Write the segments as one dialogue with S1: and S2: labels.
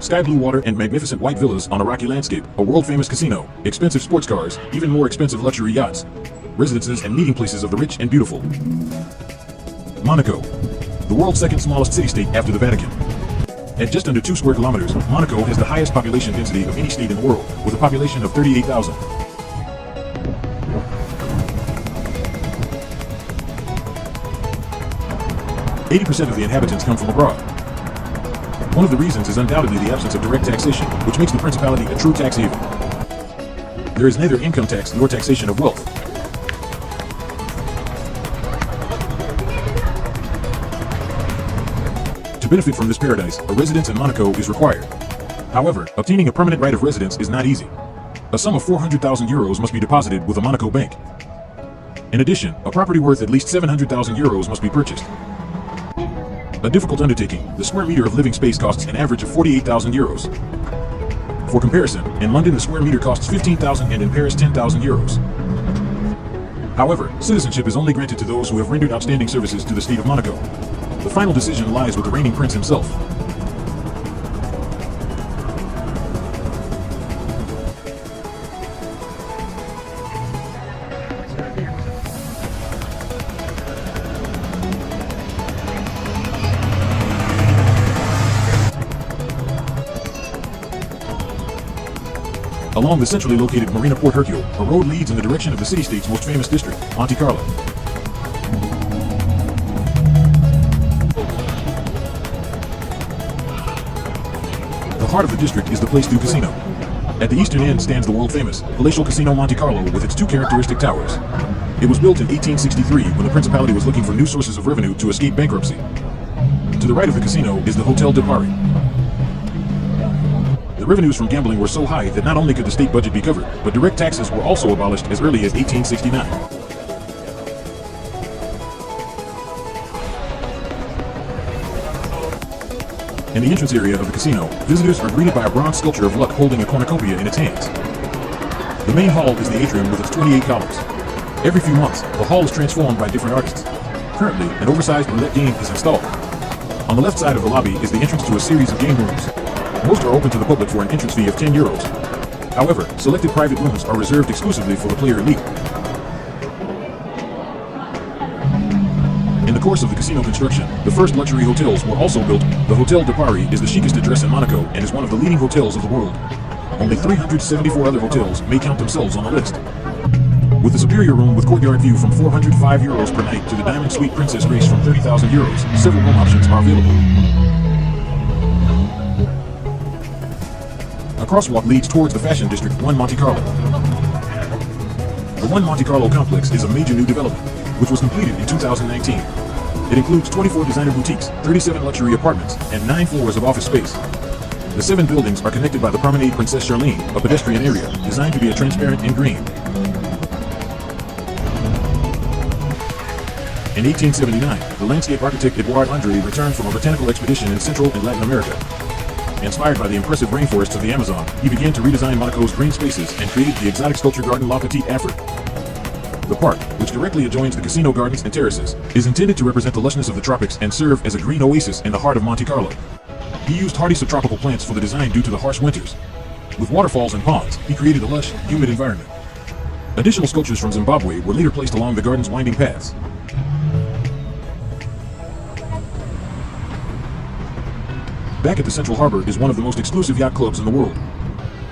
S1: Sky blue water and magnificent white villas on a rocky landscape, a world-famous casino, expensive sports cars, even more expensive luxury yachts, residences and meeting places of the rich and beautiful. Monaco, the world's second smallest city-state after the Vatican. At just under 2 square kilometers, Monaco has the highest population density of any state in the world, with a population of 38,000. % of the inhabitants come from abroad. One of the reasons is undoubtedly the absence of direct taxation, which makes the principality a true tax haven. There is neither income tax nor taxation of wealth. To benefit from this paradise, a residence in Monaco is required. However, obtaining a permanent right of residence is not easy. A sum of 400,000 euros must be deposited with a Monaco bank. In addition, a property worth at least 700,000 euros must be purchased. A difficult undertaking, the square meter of living space costs an average of 48,000 euros. For comparison, in London the square meter costs 15,000 and in Paris 10,000 euros. However, citizenship is only granted to those who have rendered outstanding services to the state of Monaco. The final decision lies with the reigning prince himself. Along the centrally located Marina Port Hercule, a road leads in the direction of the city-state's most famous district, Monte-Carlo. The heart of the district is the Place du Casino. At the eastern end stands the world-famous palatial Casino Monte-Carlo with its 2 characteristic towers. It was built in 1863 when the principality was looking for new sources of revenue to escape bankruptcy. To the right of the casino is the Hotel de Paris. The revenues from gambling were so high that not only could the state budget be covered, but direct taxes were also abolished as early as 1869. In the entrance area of the casino, visitors are greeted by a bronze sculpture of Luck holding a cornucopia in its hands. The main hall is the atrium with its 28 columns. Every few months, the hall is transformed by different artists. Currently, an oversized roulette game is installed. On the left side of the lobby is the entrance to a series of game rooms. Most are open to the public for an entrance fee of 10 euros. However, selected private rooms are reserved exclusively for the player elite. In the course of the casino construction, the first luxury hotels were also built. The Hotel de Paris is the chicest address in Monaco and is one of the leading hotels of the world. Only 374 other hotels may count themselves on the list. With the superior room with courtyard view from 405 euros per night to the Diamond Suite Princess Grace from 30,000 euros, several room options are available. A crosswalk leads towards the fashion district 1 Monte-Carlo. The 1 Monte-Carlo complex is a major new development, which was completed in 2019. It includes 24 designer boutiques, 37 luxury apartments, and 9 floors of office space. The 7 buildings are connected by the Promenade Princesse Charlene, a pedestrian area, designed to be transparent and green. In 1879, the landscape architect Edouard André returned from a botanical expedition in Central and Latin America. Inspired by the impressive rainforests of the Amazon, he began to redesign Monaco's green spaces and created the exotic sculpture garden La Petite Afrique. The park, which directly adjoins the casino gardens and terraces, is intended to represent the lushness of the tropics and serve as a green oasis in the heart of Monte-Carlo. He used hardy subtropical plants for the design due to the harsh winters. With waterfalls and ponds, he created a lush, humid environment. Additional sculptures from Zimbabwe were later placed along the garden's winding paths. Back at the Central Harbor is one of the most exclusive yacht clubs in the world.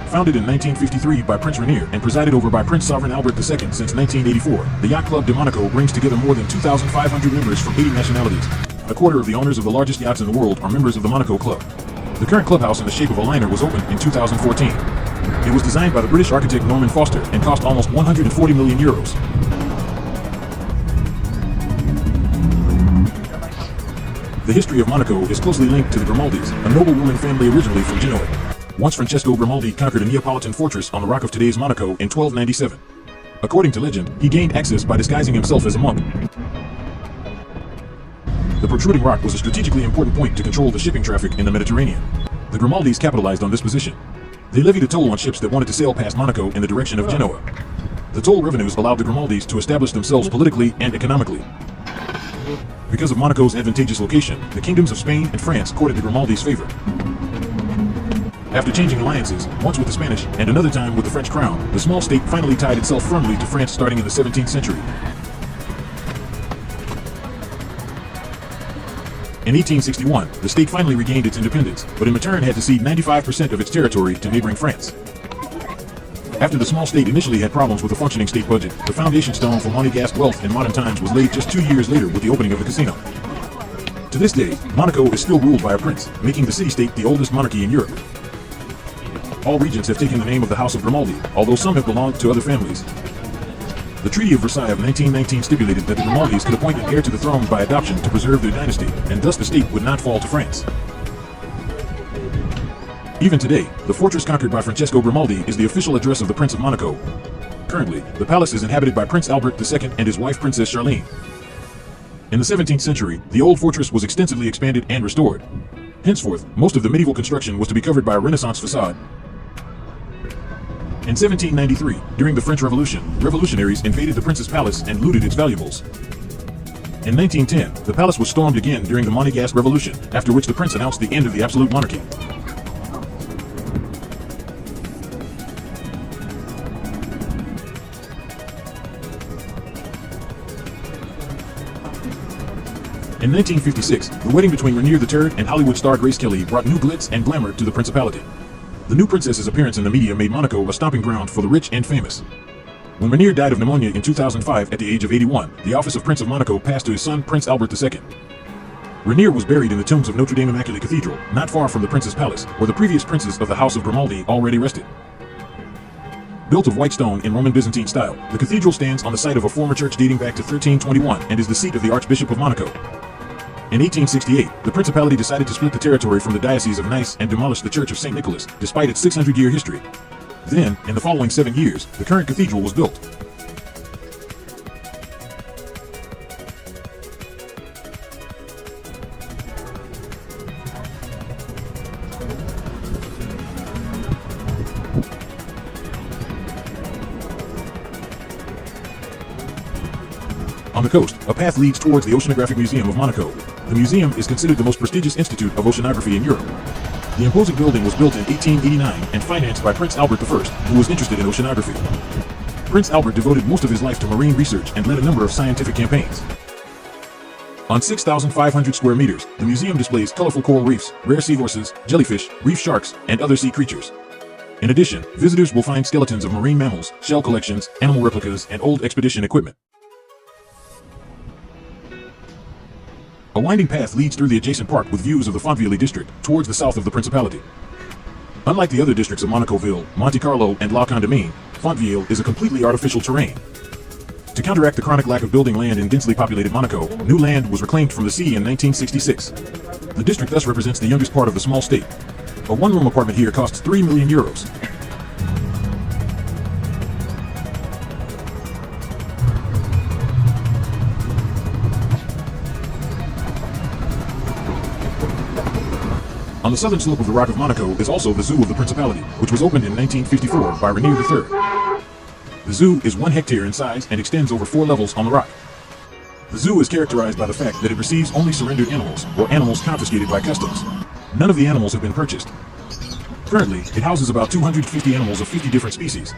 S1: Founded in 1953 by Prince Rainier and presided over by Prince Sovereign Albert II since 1984, the Yacht Club de Monaco brings together more than 2,500 members from 80 nationalities. A quarter of the owners of the largest yachts in the world are members of the Monaco Club. The current clubhouse in the shape of a liner was opened in 2014. It was designed by the British architect Norman Foster and cost almost 140 million euros. The history of Monaco is closely linked to the Grimaldis, a noble ruling family originally from Genoa. Once Francesco Grimaldi conquered a Neapolitan fortress on the rock of today's Monaco in 1297. According to legend, he gained access by disguising himself as a monk. The protruding rock was a strategically important point to control the shipping traffic in the Mediterranean. The Grimaldis capitalized on this position. They levied a toll on ships that wanted to sail past Monaco in the direction of Genoa. The toll revenues allowed the Grimaldis to establish themselves politically and economically. Because of Monaco's advantageous location, the kingdoms of Spain and France courted the Grimaldis' favor. After changing alliances, once with the Spanish and another time with the French crown, the small state finally tied itself firmly to France starting in the 17th century. In 1861, the state finally regained its independence, but in return had to cede 95% of its territory to neighboring France. After the small state initially had problems with a functioning state budget, the foundation stone for Monegasque wealth in modern times was laid just 2 years later with the opening of the casino. To this day, Monaco is still ruled by a prince, making the city-state the oldest monarchy in Europe. All regents have taken the name of the House of Grimaldi, although some have belonged to other families. The Treaty of Versailles of 1919 stipulated that the Grimaldis could appoint an heir to the throne by adoption to preserve their dynasty, and thus the state would not fall to France. Even today, the fortress conquered by Francesco Grimaldi is the official address of the Prince of Monaco. Currently, the palace is inhabited by Prince Albert II and his wife Princess Charlene. In the 17th century, the old fortress was extensively expanded and restored. Henceforth, most of the medieval construction was to be covered by a Renaissance facade. In 1793, during the French Revolution, revolutionaries invaded the prince's palace and looted its valuables. In 1910, the palace was stormed again during the Monegasque Revolution, after which the prince announced the end of the absolute monarchy. In 1956, the wedding between Rainier III and Hollywood star Grace Kelly brought new glitz and glamour to the principality. The new princess's appearance in the media made Monaco a stomping ground for the rich and famous. When Rainier died of pneumonia in 2005 at the age of 81, the office of Prince of Monaco passed to his son Prince Albert II. Rainier was buried in the tombs of Notre Dame Immaculate Cathedral, not far from the prince's palace, where the previous princes of the House of Grimaldi already rested. Built of white stone in Roman Byzantine style, the cathedral stands on the site of a former church dating back to 1321 and is the seat of the Archbishop of Monaco. In 1868, the principality decided to split the territory from the Diocese of Nice and demolish the Church of St. Nicholas, despite its 600-year history. Then, in the following 7 years, the current cathedral was built. On the coast, a path leads towards the Oceanographic Museum of Monaco. The museum is considered the most prestigious institute of oceanography in Europe. The imposing building was built in 1889 and financed by Prince Albert I, who was interested in oceanography. Prince Albert devoted most of his life to marine research and led a number of scientific campaigns. On 6,500 square meters, the museum displays colorful coral reefs, rare seahorses, jellyfish, reef sharks, and other sea creatures. In addition, visitors will find skeletons of marine mammals, shell collections, animal replicas, and old expedition equipment. A winding path leads through the adjacent park with views of the Fontvieille district, towards the south of the principality. Unlike the other districts of Monaco-Ville, Monte-Carlo, and La Condamine, Fontvieille is a completely artificial terrain. To counteract the chronic lack of building land in densely populated Monaco, new land was reclaimed from the sea in 1966. The district thus represents the youngest part of the small state. A one-room apartment here costs 3 million euros. On the southern slope of the Rock of Monaco is also the Zoo of the Principality, which was opened in 1954 by Rainier III. The zoo is 1 hectare in size and extends over 4 levels on the rock. The zoo is characterized by the fact that it receives only surrendered animals, or animals confiscated by customs. None of the animals have been purchased. Currently, it houses about 250 animals of 50 different species.